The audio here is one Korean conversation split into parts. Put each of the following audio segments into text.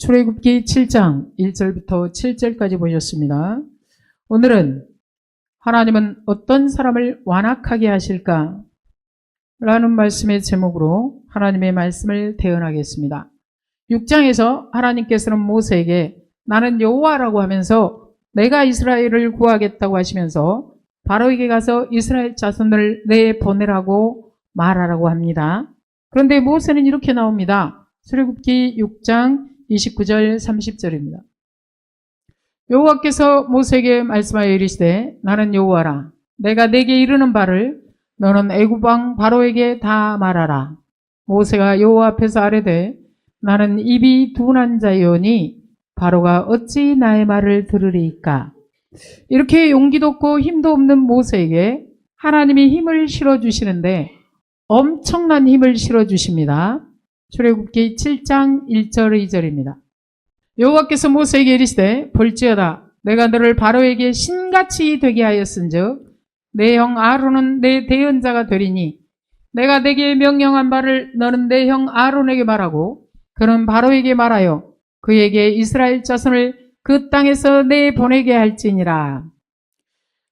출애굽기 7장 1절부터 7절까지 보셨습니다. 오늘은 하나님은 어떤 사람을 완악하게 하실까? 라는 말씀의 제목으로 하나님의 말씀을 대언하겠습니다. 6장에서 하나님께서는 모세에게 나는 여호와라고 하면서 내가 이스라엘을 구하겠다고 하시면서 바로에게 가서 이스라엘 자손을 내보내라고 말하라고 합니다. 그런데 모세는 이렇게 나옵니다. 출애굽기 6장 29절 30절입니다. 여호와께서 모세에게 말씀하여 이르시되 나는 여호와라. 내가 내게 이르는 바를 너는 애굽 왕 바로에게 다 말하라. 모세가 여호와 앞에서 아뢰되 나는 입이 둔한 자이오니 바로가 어찌 나의 말을 들으리이까. 이렇게 용기도 없고 힘도 없는 모세에게 하나님이 힘을 실어주시는데 엄청난 힘을 실어주십니다. 출애굽기 7장 1절 2절입니다. 여호와께서 모세에게 이르시되 볼지어다 내가 너를 바로에게 신같이 되게 하였은즉 내 형 아론은 내 대언자가 되리니 내가 내게 명령한 바를 너는 내 형 아론에게 말하고 그는 바로에게 말하여 그에게 이스라엘 자손을 그 땅에서 내보내게 할지니라.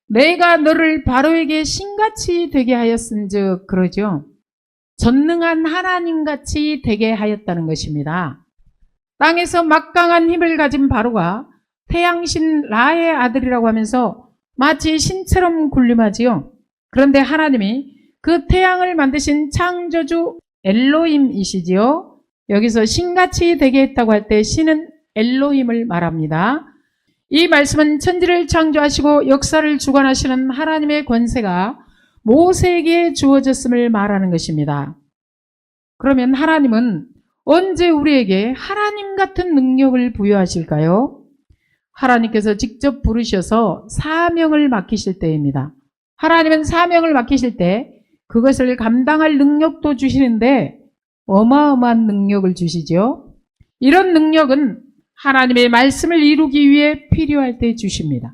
내가 너를 바로에게 신같이 되게 하였은즉 그러죠. 전능한 하나님같이 되게 하였다는 것입니다. 땅에서 막강한 힘을 가진 바로가 태양신 라의 아들이라고 하면서 마치 신처럼 군림하지요. 그런데 하나님이 그 태양을 만드신 창조주 엘로힘이시지요. 여기서 신같이 되게 했다고 할 때 신은 엘로힘을 말합니다. 이 말씀은 천지를 창조하시고 역사를 주관하시는 하나님의 권세가 모세에게 주어졌음을 말하는 것입니다. 그러면 하나님은 언제 우리에게 하나님 같은 능력을 부여하실까요? 하나님께서 직접 부르셔서 사명을 맡기실 때입니다. 하나님은 사명을 맡기실 때 그것을 감당할 능력도 주시는데 어마어마한 능력을 주시죠. 이런 능력은 하나님의 말씀을 이루기 위해 필요할 때 주십니다.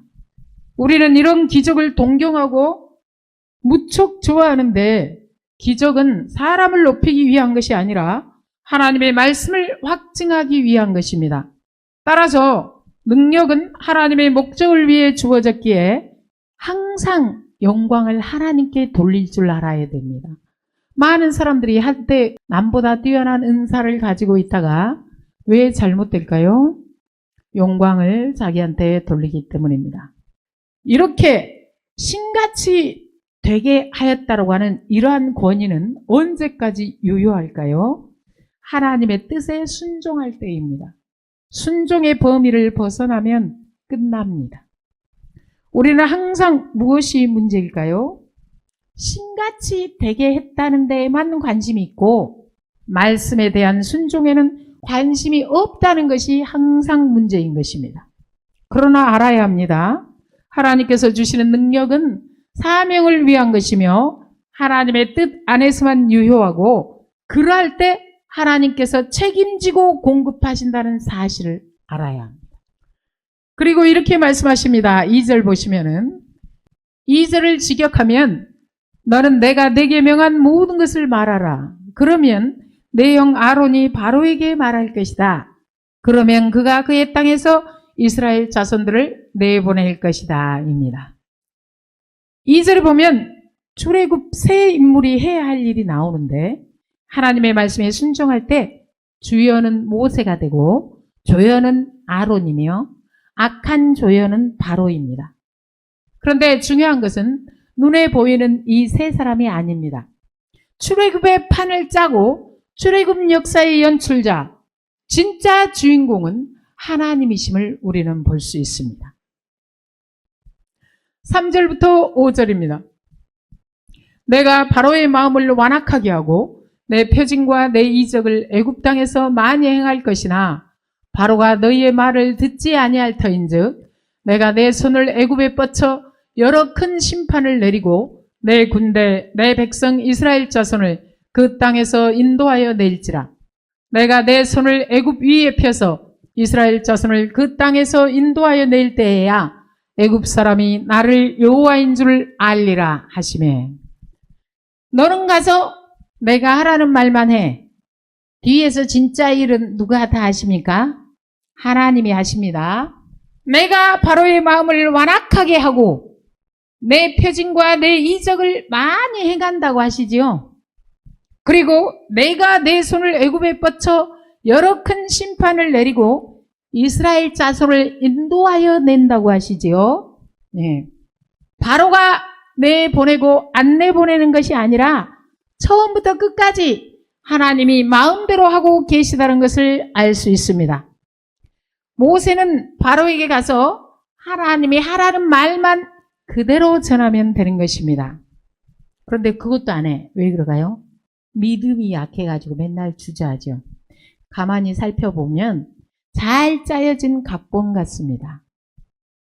우리는 이런 기적을 동경하고 무척 좋아하는데 기적은 사람을 높이기 위한 것이 아니라 하나님의 말씀을 확증하기 위한 것입니다. 따라서 능력은 하나님의 목적을 위해 주어졌기에 항상 영광을 하나님께 돌릴 줄 알아야 됩니다. 많은 사람들이 한때 남보다 뛰어난 은사를 가지고 있다가 왜 잘못될까요? 영광을 자기한테 돌리기 때문입니다. 이렇게 신같이 되게 하였다고 하는 이러한 권위는 언제까지 유효할까요? 하나님의 뜻에 순종할 때입니다. 순종의 범위를 벗어나면 끝납니다. 우리는 항상 무엇이 문제일까요? 신같이 되게 했다는 데에만 관심이 있고 말씀에 대한 순종에는 관심이 없다는 것이 항상 문제인 것입니다. 그러나 알아야 합니다. 하나님께서 주시는 능력은 사명을 위한 것이며 하나님의 뜻 안에서만 유효하고 그러할 때 하나님께서 책임지고 공급하신다는 사실을 알아야 합니다. 그리고 이렇게 말씀하십니다. 2절 보시면은 2절을 직역하면 너는 내가 내게 명한 모든 것을 말하라. 그러면 내 형 아론이 바로에게 말할 것이다. 그러면 그가 그의 땅에서 이스라엘 자손들을 내보낼 것이다. 입니다. 2절에 보면 출애굽 세 인물이 해야 할 일이 나오는데 하나님의 말씀에 순종할 때 주연은 모세가 되고 조연은 아론이며 악한 조연은 바로입니다. 그런데 중요한 것은 눈에 보이는 이 세 사람이 아닙니다. 출애굽의 판을 짜고 출애굽 역사의 연출자, 진짜 주인공은 하나님이심을 우리는 볼 수 있습니다. 3절부터 5절입니다. 내가 바로의 마음을 완악하게 하고 내 표징과 내 이적을 애굽 땅에서 많이 행할 것이나 바로가 너희의 말을 듣지 아니할 터인즉 내가 내 손을 애굽에 뻗쳐 여러 큰 심판을 내리고 내 군대 내 백성 이스라엘 자손을 그 땅에서 인도하여 내일지라. 내가 내 손을 애굽 위에 펴서 이스라엘 자손을 그 땅에서 인도하여 낼 때에야 애굽 사람이 나를 여호와인 줄 알리라 하시매. 너는 가서 내가 하라는 말만 해. 뒤에서 진짜 일은 누가 다 하십니까? 하나님이 하십니다. 내가 바로의 마음을 완악하게 하고 내 표징과 내 이적을 많이 행한다고 하시지요. 그리고 내가 내 손을 애굽에 뻗쳐 여러 큰 심판을 내리고 이스라엘 자손을 인도하여 낸다고 하시지요. 예. 바로가 내보내고 안 내보내는 것이 아니라 처음부터 끝까지 하나님이 마음대로 하고 계시다는 것을 알 수 있습니다. 모세는 바로에게 가서 하나님이 하라는 말만 그대로 전하면 되는 것입니다. 그런데 그것도 안 해. 왜 그럴까요? 믿음이 약해가지고 맨날 주저하죠. 가만히 살펴보면 잘 짜여진 각본 같습니다.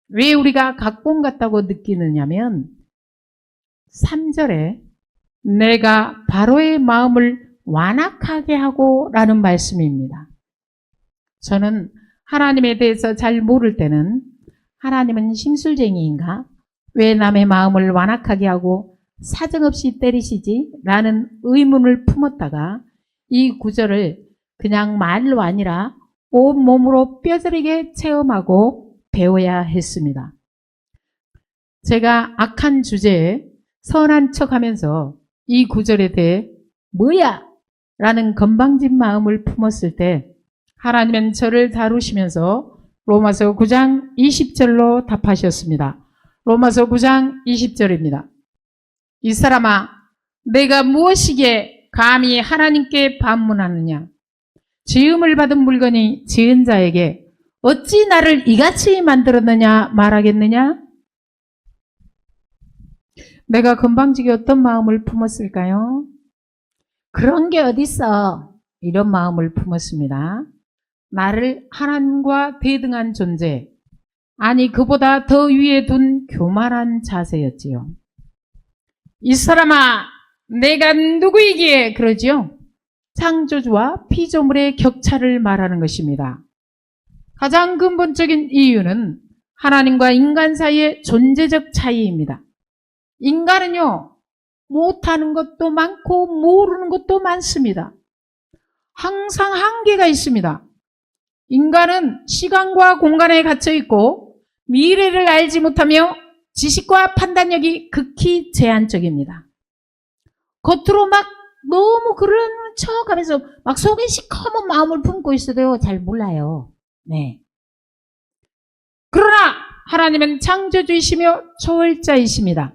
왜 우리가 각본 같다고 느끼느냐면 3절에 내가 바로의 마음을 완악하게 하고 라는 말씀입니다. 저는 하나님에 대해서 잘 모를 때는 하나님은 심술쟁이인가? 왜 남의 마음을 완악하게 하고 사정없이 때리시지? 라는 의문을 품었다가 이 구절을 그냥 말로 아니라 온몸으로 뼈저리게 체험하고 배워야 했습니다. 제가 악한 주제에 선한 척하면서 이 구절에 대해 뭐야? 라는 건방진 마음을 품었을 때 하나님은 저를 다루시면서 로마서 9장 20절로 답하셨습니다. 로마서 9장 20절입니다. 이 사람아, 내가 무엇이기에 감히 하나님께 반문하느냐? 지음을 받은 물건이 지은 자에게 어찌 나를 이같이 만들었느냐 말하겠느냐? 내가 건방지게 어떤 마음을 품었을까요? 그런 게 어딨어? 이런 마음을 품었습니다. 나를 하나님과 대등한 존재, 아니 그보다 더 위에 둔 교만한 자세였지요. 이 사람아, 내가 누구이기에 그러지요? 창조주와 피조물의 격차를 말하는 것입니다. 가장 근본적인 이유는 하나님과 인간 사이의 존재적 차이입니다. 인간은요, 못하는 것도 많고 모르는 것도 많습니다. 항상 한계가 있습니다. 인간은 시간과 공간에 gat혀 있고 미래를 알지 못하며 지식과 판단력이 극히 제한적입니다. 겉으로 막 너무 그런 척하면서 막 속에 시커먼 마음을 품고 있어도요, 잘 몰라요. 네. 그러나 하나님은 창조주이시며 초월자이십니다.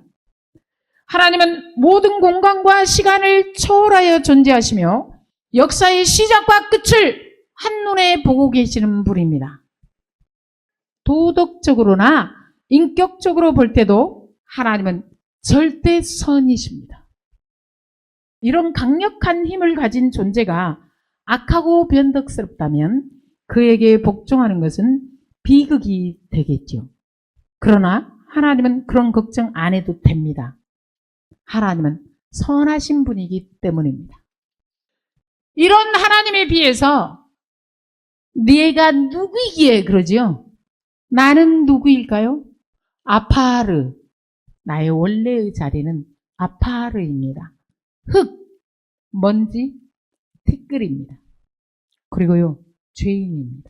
하나님은 모든 공간과 시간을 초월하여 존재하시며 역사의 시작과 끝을 한눈에 보고 계시는 분입니다. 도덕적으로나 인격적으로 볼 때도 하나님은 절대 선이십니다. 이런 강력한 힘을 가진 존재가 악하고 변덕스럽다면 그에게 복종하는 것은 비극이 되겠죠. 그러나 하나님은 그런 걱정 안 해도 됩니다. 하나님은 선하신 분이기 때문입니다. 이런 하나님에 비해서 네가 누구이기에 그러지요? 나는 누구일까요? 아파르. 나의 원래의 자리는 아파르입니다. 흙, 먼지, 티끌입니다. 그리고요, 죄인입니다.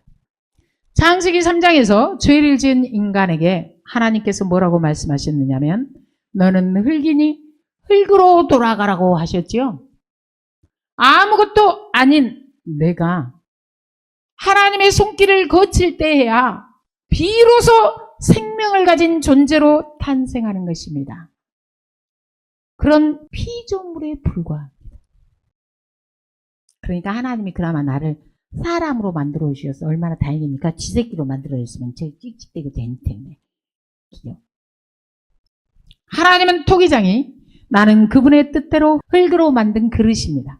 창세기 3장에서 죄를 지은 인간에게 하나님께서 뭐라고 말씀하셨느냐면 너는 흙이니 흙으로 돌아가라고 하셨지요. 아무것도 아닌 내가 하나님의 손길을 거칠 때에야 비로소 생명을 가진 존재로 탄생하는 것입니다. 그런 피조물에 불과합니다. 그러니까 하나님이 그나마 나를 사람으로 만들어 주셔서 얼마나 다행입니까? 쥐새끼로 만들어 줬으면 제가 찍찍대고 된 텐데. 하나님은 토기장이 나는 그분의 뜻대로 흙으로 만든 그릇입니다.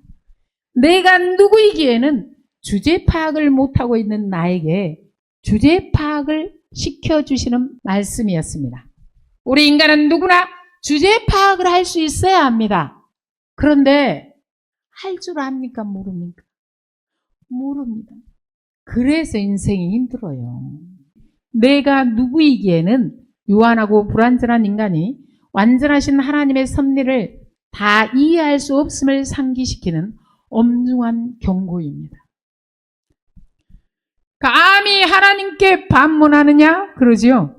내가 누구이기에는 주제 파악을 못하고 있는 나에게 주제 파악을 시켜주시는 말씀이었습니다. 우리 인간은 누구나 주제 파악을 할 수 있어야 합니다. 그런데 할 줄 압니까? 모릅니까? 모릅니다. 그래서 인생이 힘들어요. 내가 누구이기에는 유한하고 불완전한 인간이 완전하신 하나님의 섭리를 다 이해할 수 없음을 상기시키는 엄중한 경고입니다. 감히 감히 하나님께 반문하느냐? 그러지요.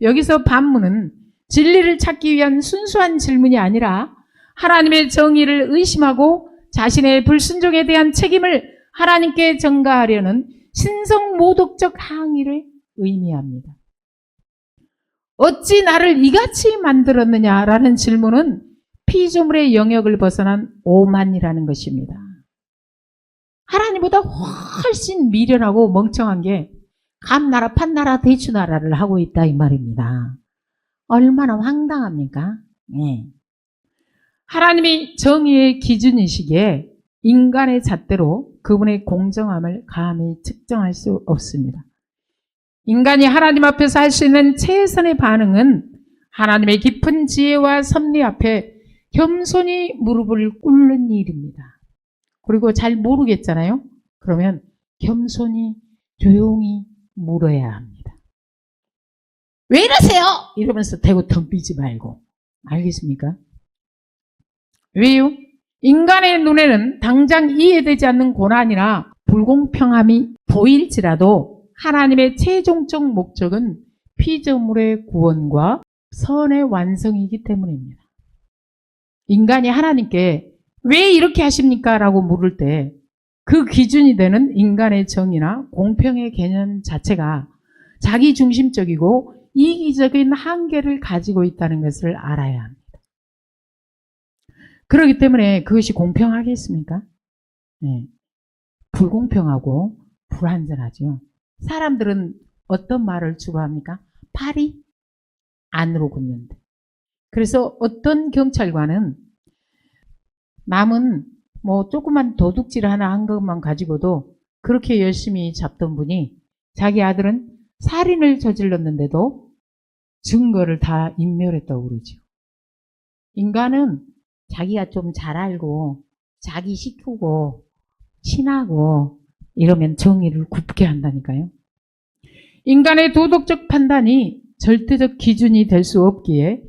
여기서 반문은 진리를 찾기 위한 순수한 질문이 아니라 하나님의 정의를 의심하고 자신의 불순종에 대한 책임을 하나님께 전가하려는 신성모독적 항의를 의미합니다. 어찌 나를 이같이 만들었느냐라는 질문은 피조물의 영역을 벗어난 오만이라는 것입니다. 하나님보다 훨씬 미련하고 멍청한 게 감나라 판나라 대추나라를 하고 있다 이 말입니다. 얼마나 황당합니까? 네. 하나님이 정의의 기준이시기에 인간의 잣대로 그분의 공정함을 감히 측정할 수 없습니다. 인간이 하나님 앞에서 할 수 있는 최선의 반응은 하나님의 깊은 지혜와 섭리 앞에 겸손히 무릎을 꿇는 일입니다. 그리고 잘 모르겠잖아요. 그러면 겸손히 조용히 물어야 합니다. 왜 이러세요? 이러면서 대고 덤비지 말고. 알겠습니까? 왜요? 인간의 눈에는 당장 이해되지 않는 고난이나 불공평함이 보일지라도 하나님의 최종적 목적은 피조물의 구원과 선의 완성이기 때문입니다. 인간이 하나님께 왜 이렇게 하십니까? 라고 물을 때 그 기준이 되는 인간의 정의나 공평의 개념 자체가 자기 중심적이고 이기적인 한계를 가지고 있다는 것을 알아야 합니다. 그렇기 때문에 그것이 공평하겠습니까? 네. 불공평하고 불완전하죠. 사람들은 어떤 말을 주로 합니까? 팔이 안으로 굽는데. 그래서 어떤 경찰관은 남은 조그만 도둑질 하나 한 것만 가지고도 그렇게 열심히 잡던 분이 자기 아들은 살인을 저질렀는데도 증거를 다 인멸했다고 그러죠. 인간은 자기가 좀 잘 알고 자기 시키고 친하고 이러면 정의를 굽게 한다니까요. 인간의 도덕적 판단이 절대적 기준이 될 수 없기에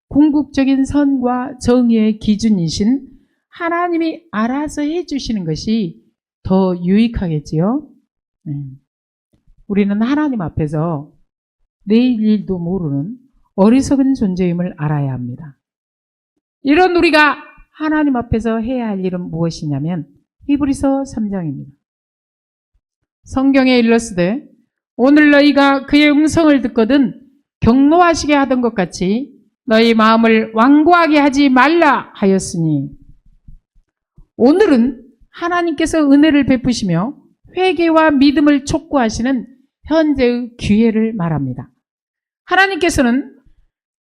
궁극적인 선과 정의의 기준이신 하나님이 알아서 해주시는 것이 더 유익하겠지요. 우리는 하나님 앞에서 내일 일도 모르는 어리석은 존재임을 알아야 합니다. 이런 우리가 하나님 앞에서 해야 할 일은 무엇이냐면 히브리서 3장입니다. 성경에 일렀으되 오늘 너희가 그의 음성을 듣거든 경노하시게 하던 것 같이 너희 마음을 완고하게 하지 말라 하였으니, 오늘은 하나님께서 은혜를 베푸시며 회개와 믿음을 촉구하시는 현재의 기회를 말합니다. 하나님께서는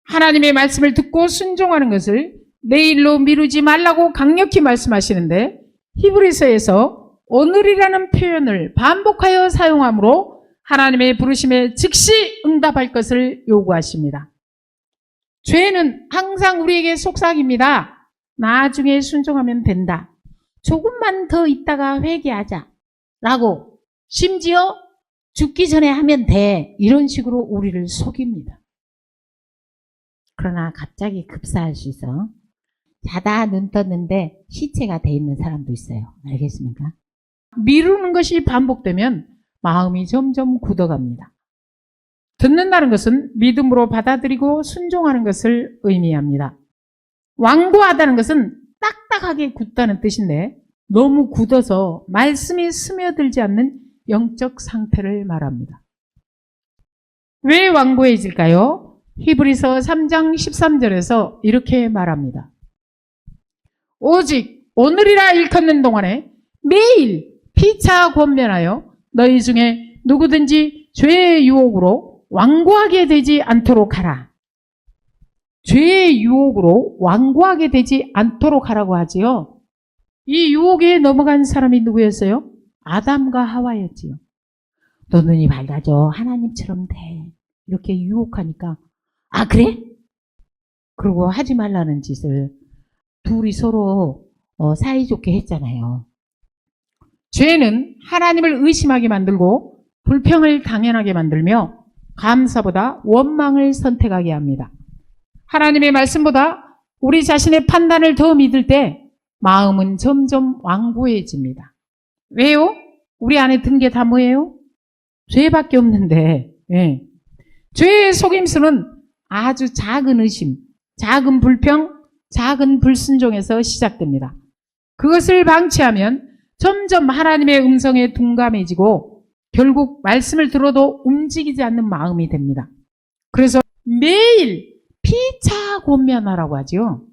하나님의 말씀을 듣고 순종하는 것을 내일로 미루지 말라고 강력히 말씀하시는데, 히브리서에서 오늘이라는 표현을 반복하여 사용하므로 하나님의 부르심에 즉시 응답할 것을 요구하십니다. 죄는 항상 우리에게 속삭입니다. 나중에 순종하면 된다. 조금만 더 있다가 회개하자. 라고, 심지어 죽기 전에 하면 돼. 이런 식으로 우리를 속입니다. 그러나 갑자기 급사할 수 있어. 자다 눈 떴는데 시체가 돼 있는 사람도 있어요. 알겠습니까? 미루는 것이 반복되면 마음이 점점 굳어갑니다. 듣는다는 것은 믿음으로 받아들이고 순종하는 것을 의미합니다. 완고하다는 것은 딱딱하게 굳다는 뜻인데, 너무 굳어서 말씀이 스며들지 않는 영적 상태를 말합니다. 왜 완고해질까요? 히브리서 3장 13절에서 이렇게 말합니다. 오직 오늘이라 일컫는 동안에 매일 피차 권면하여 너희 중에 누구든지 죄의 유혹으로 완고하게 되지 않도록 하라. 죄의 유혹으로 완고하게 되지 않도록 하라고 하지요. 이 유혹에 넘어간 사람이 누구였어요? 아담과 하와였지요. 너 눈이 밝아져. 하나님처럼 돼. 이렇게 유혹하니까, 아 그래? 그리고 하지 말라는 짓을 둘이 서로 사이좋게 했잖아요. 죄는 하나님을 의심하게 만들고 불평을 당연하게 만들며 감사보다 원망을 선택하게 합니다. 하나님의 말씀보다 우리 자신의 판단을 더 믿을 때 마음은 점점 완고해집니다. 왜요? 우리 안에 든 게 다 뭐예요? 죄밖에 없는데, 예. 죄의 속임수는 아주 작은 의심, 작은 불평, 작은 불순종에서 시작됩니다. 그것을 방치하면 점점 하나님의 음성에 둔감해지고 결국 말씀을 들어도 움직이지 않는 마음이 됩니다. 그래서 매일 피차 권면하라고 하죠.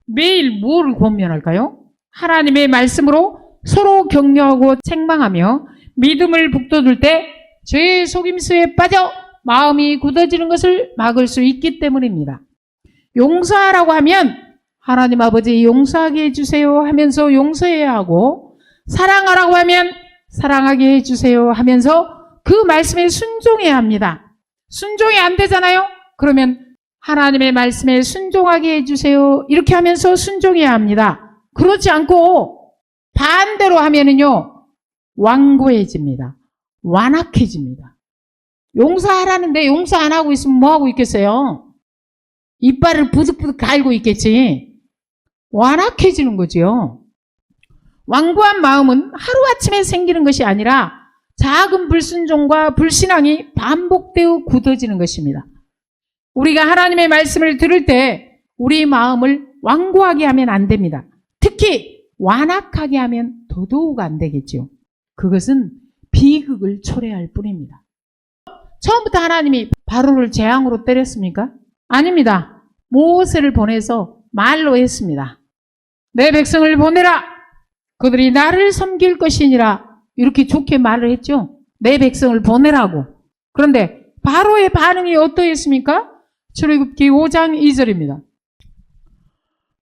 매일 뭘 권면할까요? 하나님의 말씀으로 서로 격려하고 책망하며 믿음을 북돋을 때 죄의 속임수에 빠져 마음이 굳어지는 것을 막을 수 있기 때문입니다. 용서하라고 하면 하나님 아버지 용서하게 해주세요 하면서 용서해야 하고, 사랑하라고 하면 사랑하게 해주세요 하면서 그 말씀에 순종해야 합니다. 순종이 안 되잖아요? 그러면 하나님의 말씀에 순종하게 해주세요 이렇게 하면서 순종해야 합니다. 그렇지 않고 반대로 하면은요, 완고해집니다. 완악해집니다. 용서하라는데 용서 안 하고 있으면 뭐 하고 있겠어요? 이빨을 부득부득 갈고 있겠지. 완악해지는 거죠. 완고한 마음은 하루아침에 생기는 것이 아니라 작은 불순종과 불신앙이 반복되어 굳어지는 것입니다. 우리가 하나님의 말씀을 들을 때 우리 마음을 완고하게 하면 안 됩니다. 특히 완악하게 하면 더더욱 안 되겠죠. 그것은 비극을 초래할 뿐입니다. 처음부터 하나님이 바로를 재앙으로 때렸습니까? 아닙니다. 모세를 보내서 말로 했습니다. 내 백성을 보내라. 그들이 나를 섬길 것이니라. 이렇게 좋게 말을 했죠. 내 백성을 보내라고. 그런데 바로의 반응이 어떠했습니까? 출애굽기 5장 2절입니다.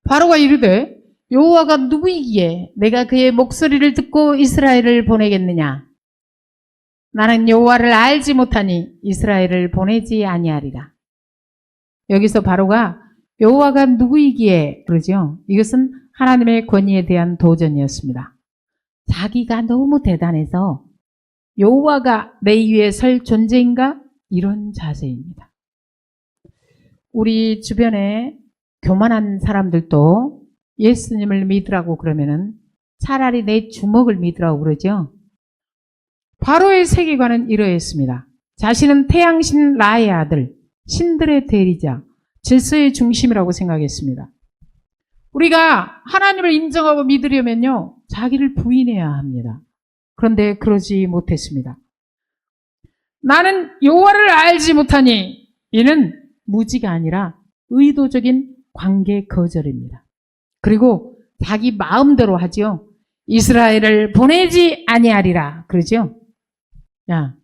바로가 이르되 여호와가 누구이기에 내가 그의 목소리를 듣고 이스라엘을 보내겠느냐? 나는 여호와를 알지 못하니 이스라엘을 보내지 아니하리라. 여기서 바로가 여호와가 누구이기에 그러죠. 이것은 하나님의 권위에 대한 도전이었습니다. 자기가 너무 대단해서 여호와가 내 위에 설 존재인가? 이런 자세입니다. 우리 주변에 교만한 사람들도 예수님을 믿으라고 그러면은 차라리 내 주먹을 믿으라고 그러죠. 바로의 세계관은 이러했습니다. 자신은 태양신 라의 아들, 신들의 대리자, 질서의 중심이라고 생각했습니다. 우리가 하나님을 인정하고 믿으려면요, 자기를 부인해야 합니다. 그런데 그러지 못했습니다. 나는 여호와를 알지 못하니, 이는 무지가 아니라 의도적인 관계 거절입니다. 그리고 자기 마음대로 하지요. 이스라엘을 보내지 아니하리라 그러죠. 야,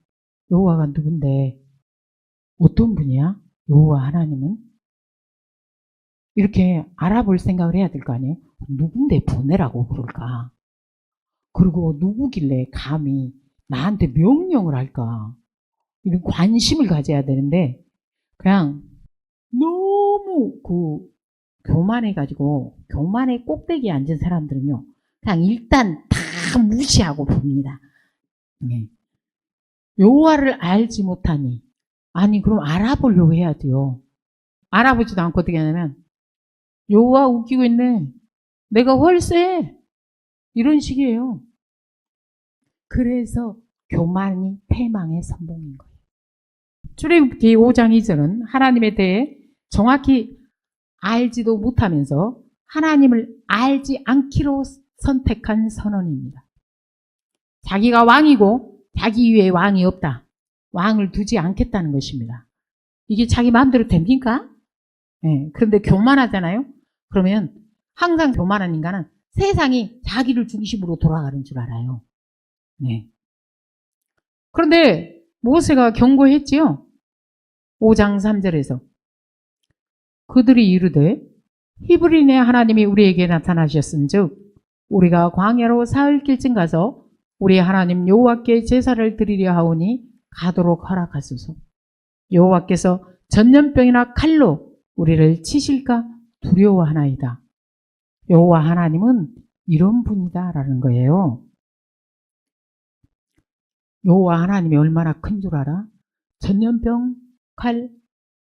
여호와가 누군데? 어떤 분이야? 여호와 하나님은? 이렇게 알아볼 생각을 해야 될 거 아니에요? 누군데 보내라고 그럴까? 그리고 누구길래 감히 나한테 명령을 할까? 이런 관심을 가져야 되는데 그냥 너무 교만해가지고 교만의 꼭대기에 앉은 사람들은요, 그냥 일단 다 무시하고 봅니다. 네. 여호와를 알지 못하니, 아니 그럼 알아보려고 해야 돼요. 알아보지도 않고 어떻게 하냐면 여호와 웃기고 있네, 내가 훨세, 이런 식이에요. 그래서 교만이 패망의 선봉인 거예요. 출애굽기 5장 2절은 하나님에 대해 정확히 알지도 못하면서 하나님을 알지 않기로 선택한 선언입니다. 자기가 왕이고 자기 위에 왕이 없다. 왕을 두지 않겠다는 것입니다. 이게 자기 마음대로 됩니까? 네, 그런데 교만하잖아요. 그러면 항상 교만한 인간은 세상이 자기를 중심으로 돌아가는 줄 알아요. 네. 그런데 모세가 경고했지요. 5장 3절에서 그들이 이르되 히브리인의 하나님이 우리에게 나타나셨은즉 우리가 광야로 사흘길쯤 가서 우리 하나님 여호와께 제사를 드리려 하오니 가도록 허락하소서. 여호와께서 전염병이나 칼로 우리를 치실까 두려워하나이다. 여호와 하나님은 이런 분이다라는 거예요. 여호와 하나님이 얼마나 큰 줄 알아? 전염병, 칼,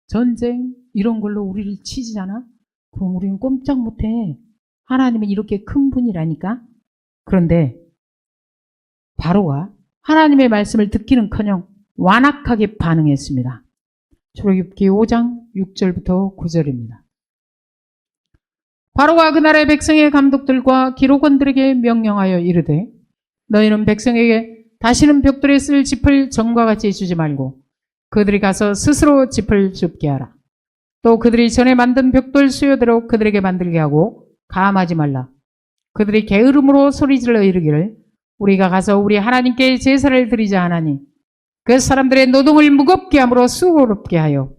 전쟁 이런 걸로 우리를 치잖아? 그럼 우리는 꼼짝 못해. 하나님은 이렇게 큰 분이라니까. 그런데 바로가 하나님의 말씀을 듣기는커녕 완악하게 반응했습니다. 출애굽기 5장 6절부터 9절입니다. 바로가 그 나라의 백성의 감독들과 기록원들에게 명령하여 이르되 너희는 백성에게 다시는 벽돌에 쓸 짚을 전과 같이 주지 말고 그들이 가서 스스로 짚을 줍게 하라. 또 그들이 전에 만든 벽돌 수요대로 그들에게 만들게 하고 감하지 말라. 그들이 게으름으로 소리질러 이르기를 우리가 가서 우리 하나님께 제사를 드리자 하나니 그 사람들의 노동을 무겁게 함으로 수고롭게 하여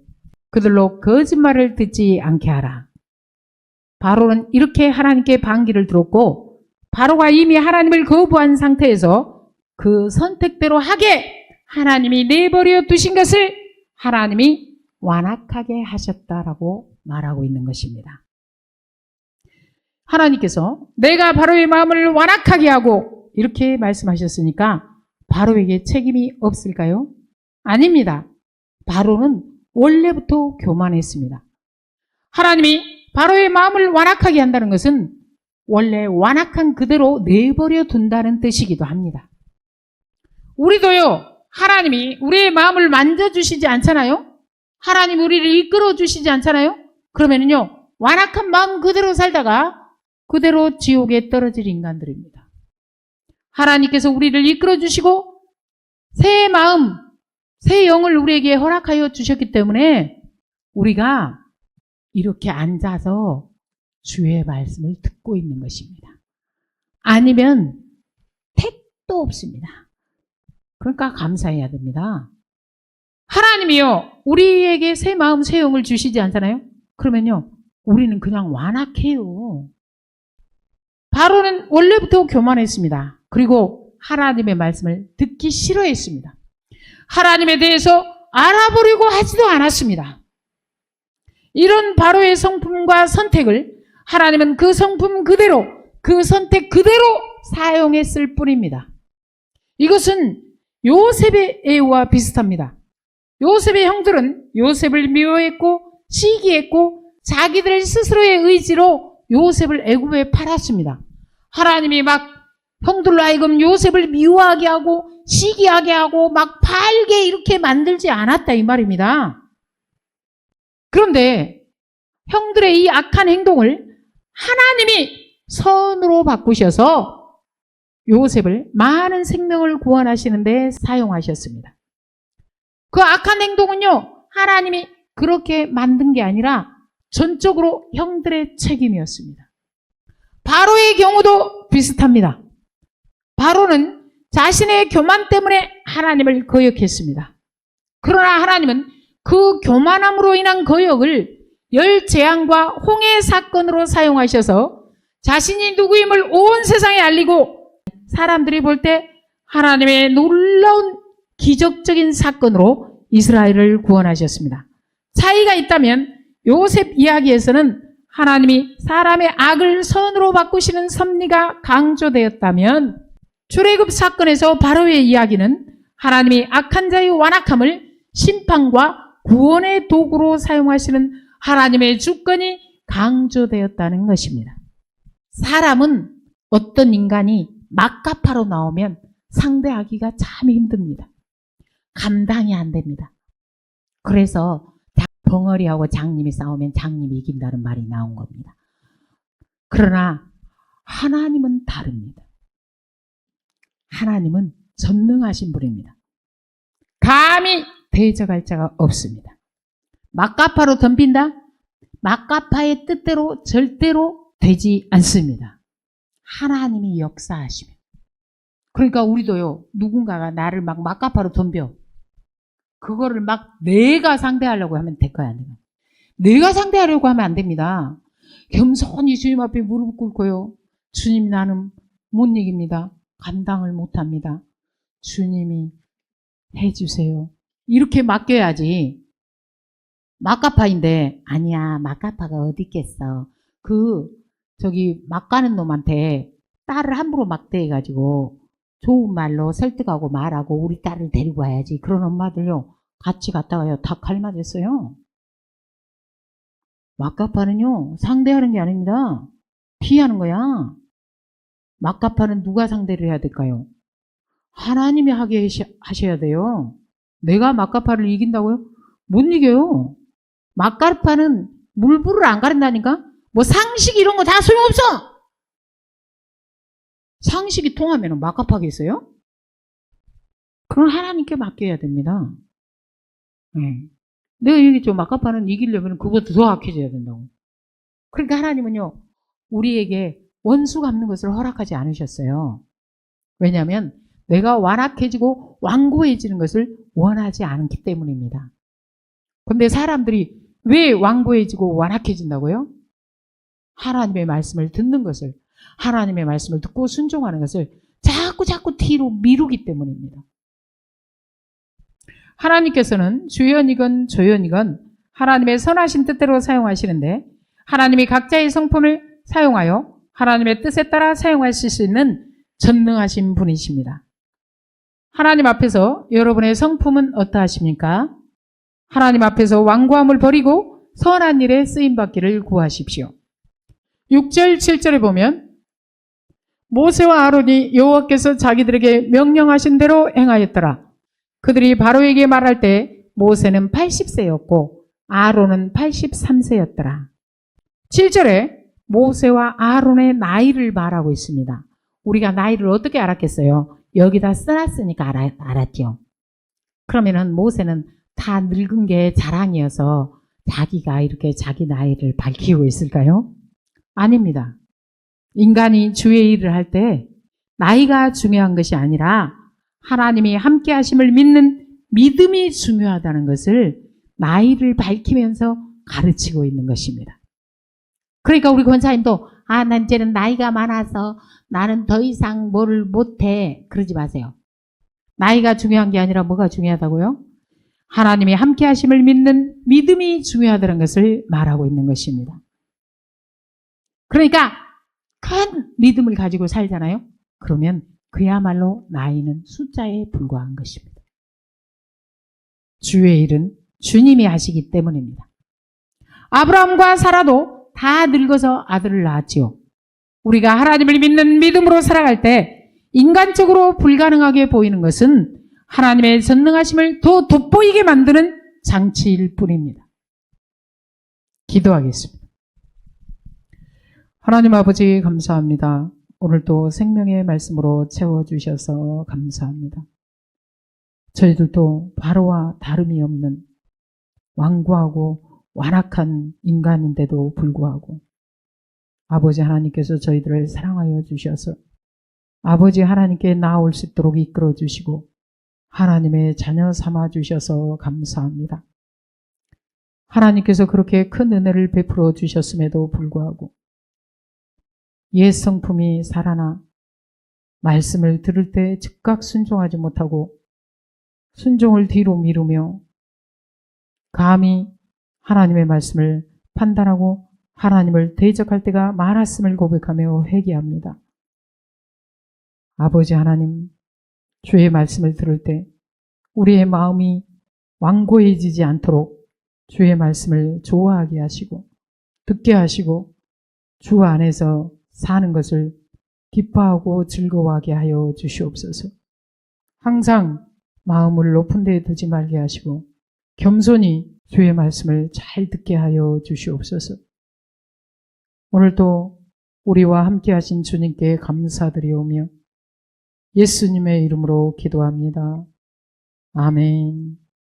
그들로 거짓말을 듣지 않게 하라. 바로는 이렇게 하나님께 반기를 들었고 바로가 이미 하나님을 거부한 상태에서 그 선택대로 하게 하나님이 내버려 두신 것을 하나님이 완악하게 하셨다라고 말하고 있는 것입니다. 하나님께서 내가 바로의 마음을 완악하게 하고 이렇게 말씀하셨으니까 바로에게 책임이 없을까요? 아닙니다. 바로는 원래부터 교만했습니다. 하나님이 바로의 마음을 완악하게 한다는 것은 원래 완악한 그대로 내버려 둔다는 뜻이기도 합니다. 우리도요, 하나님이 우리의 마음을 만져주시지 않잖아요? 하나님 우리를 이끌어 주시지 않잖아요? 그러면은요, 완악한 마음 그대로 살다가 그대로 지옥에 떨어질 인간들입니다. 하나님께서 우리를 이끌어 주시고 새 마음, 새 영을 우리에게 허락하여 주셨기 때문에 우리가 이렇게 앉아서 주의 말씀을 듣고 있는 것입니다. 아니면 택도 없습니다. 그러니까 감사해야 됩니다. 하나님이요, 우리에게 새 마음, 새 영을 주시지 않잖아요? 그러면요, 우리는 그냥 완악해요. 바로는 원래부터 교만했습니다. 그리고 하나님의 말씀을 듣기 싫어했습니다. 하나님에 대해서 알아보려고 하지도 않았습니다. 이런 바로의 성품과 선택을 하나님은 그 성품 그대로, 그 선택 그대로 사용했을 뿐입니다. 이것은 요셉의 예우와 비슷합니다. 요셉의 형들은 요셉을 미워했고 시기했고 자기들 스스로의 의지로 요셉을 애굽에 팔았습니다. 하나님이 막 형들로 하여금 요셉을 미워하게 하고 시기하게 하고 막 팔게 이렇게 만들지 않았다 이 말입니다. 그런데 형들의 이 악한 행동을 하나님이 선으로 바꾸셔서 요셉을 많은 생명을 구원하시는 데 사용하셨습니다. 그 악한 행동은요, 하나님이 그렇게 만든 게 아니라 전적으로 형들의 책임이었습니다. 바로의 경우도 비슷합니다. 바로는 자신의 교만 때문에 하나님을 거역했습니다. 그러나 하나님은 그 교만함으로 인한 거역을 열 재앙과 홍해 사건으로 사용하셔서 자신이 누구임을 온 세상에 알리고 사람들이 볼 때 하나님의 놀라운 기적적인 사건으로 이스라엘을 구원하셨습니다. 차이가 있다면 요셉 이야기에서는 하나님이 사람의 악을 선으로 바꾸시는 섭리가 강조되었다면 출애굽 사건에서 바로의 이야기는 하나님이 악한 자의 완악함을 심판과 구원의 도구로 사용하시는 하나님의 주권이 강조되었다는 것입니다. 사람은 어떤 인간이 막가파로 나오면 상대하기가 참 힘듭니다. 감당이 안 됩니다. 그래서 벙어리하고 장님이 싸우면 장님이 이긴다는 말이 나온 겁니다. 그러나 하나님은 다릅니다. 하나님은 전능하신 분입니다. 감히 대적할 자가 없습니다. 막가파로 덤빈다? 막가파의 뜻대로 절대로 되지 않습니다. 하나님이 역사하시면. 그러니까 우리도요, 누군가가 나를 막 막가파로 덤벼. 그거를 막 내가 상대하려고 하면 될 거야, 안 돼요? 내가 상대하려고 하면 안 됩니다. 겸손히 주님 앞에 무릎 꿇고요. 주님, 나는 못 이깁니다. 감당을 못 합니다. 주님이 해주세요. 이렇게 맡겨야지. 막가파인데, 아니야, 막가파가 어디 있겠어. 막 가는 놈한테 딸을 함부로 막대해가지고 좋은 말로 설득하고 말하고 우리 딸을 데리고 와야지. 그런 엄마들요, 같이 갔다가요, 다 칼 맞았어요. 막가파는요, 상대하는 게 아닙니다. 피하는 거야. 막가파는 누가 상대를 해야 될까요? 하나님이 하게 하셔야 돼요. 내가 마카파를 이긴다고요? 못 이겨요. 마카파는 물불을 안 가린다니까? 뭐 상식 이런 거 다 소용없어! 상식이 통하면 마카파겠어요? 그건 하나님께 맡겨야 됩니다. 내가 얘기했죠. 마카파는 이기려면 그것도 더 악해져야 된다고. 그러니까 하나님은요, 우리에게 원수 갚는 것을 허락하지 않으셨어요. 왜냐하면 내가 완악해지고 완고해지는 것을 원하지 않기 때문입니다. 근데 사람들이 왜 완고해지고 완악해진다고요? 하나님의 말씀을 듣는 것을, 하나님의 말씀을 듣고 순종하는 것을 자꾸 뒤로 미루기 때문입니다. 하나님께서는 주연이건 조연이건 하나님의 선하신 뜻대로 사용하시는데 하나님이 각자의 성품을 사용하여 하나님의 뜻에 따라 사용하실 수 있는 전능하신 분이십니다. 하나님 앞에서 여러분의 성품은 어떠하십니까? 하나님 앞에서 완고함을 버리고 선한 일에 쓰임받기를 구하십시오. 6절, 7절에 보면 모세와 아론이 여호와께서 자기들에게 명령하신 대로 행하였더라. 그들이 바로에게 말할 때 모세는 80세였고 아론은 83세였더라. 7절에 모세와 아론의 나이를 말하고 있습니다. 우리가 나이를 어떻게 알았겠어요? 여기다 써놨으니까 알았죠. 그러면은 모세는 다 늙은 게 자랑이어서 자기가 이렇게 자기 나이를 밝히고 있을까요? 아닙니다. 인간이 주의 일을 할 때 나이가 중요한 것이 아니라 하나님이 함께 하심을 믿는 믿음이 중요하다는 것을 나이를 밝히면서 가르치고 있는 것입니다. 그러니까 우리 권사님도 난 이제는 나이가 많아서 나는 더 이상 뭐를 못해 그러지 마세요. 나이가 중요한 게 아니라 뭐가 중요하다고요? 하나님이 함께 하심을 믿는 믿음이 중요하다는 것을 말하고 있는 것입니다. 그러니까 큰 믿음을 가지고 살잖아요. 그러면 그야말로 나이는 숫자에 불과한 것입니다. 주의 일은 주님이 하시기 때문입니다. 아브라함과 사라도 다 늙어서 아들을 낳았지요. 우리가 하나님을 믿는 믿음으로 살아갈 때 인간적으로 불가능하게 보이는 것은 하나님의 전능하심을 더 돋보이게 만드는 장치일 뿐입니다. 기도하겠습니다. 하나님 아버지 감사합니다. 오늘도 생명의 말씀으로 채워주셔서 감사합니다. 저희들도 바로와 다름이 없는 완고하고 완악한 인간인데도 불구하고 아버지 하나님께서 저희들을 사랑하여 주셔서 아버지 하나님께 나아올 수 있도록 이끌어 주시고 하나님의 자녀 삼아 주셔서 감사합니다. 하나님께서 그렇게 큰 은혜를 베풀어 주셨음에도 불구하고 옛 성품이 살아나 말씀을 들을 때 즉각 순종하지 못하고 순종을 뒤로 미루며 감히 하나님의 말씀을 판단하고 하나님을 대적할 때가 많았음을 고백하며 회개합니다. 아버지 하나님, 주의 말씀을 들을 때 우리의 마음이 완고해지지 않도록 주의 말씀을 좋아하게 하시고 듣게 하시고 주 안에서 사는 것을 기뻐하고 즐거워하게 하여 주시옵소서. 항상 마음을 높은 데에 두지 말게 하시고 겸손히 주의 말씀을 잘 듣게 하여 주시옵소서. 오늘도 우리와 함께 하신 주님께 감사드리오며 예수님의 이름으로 기도합니다. 아멘.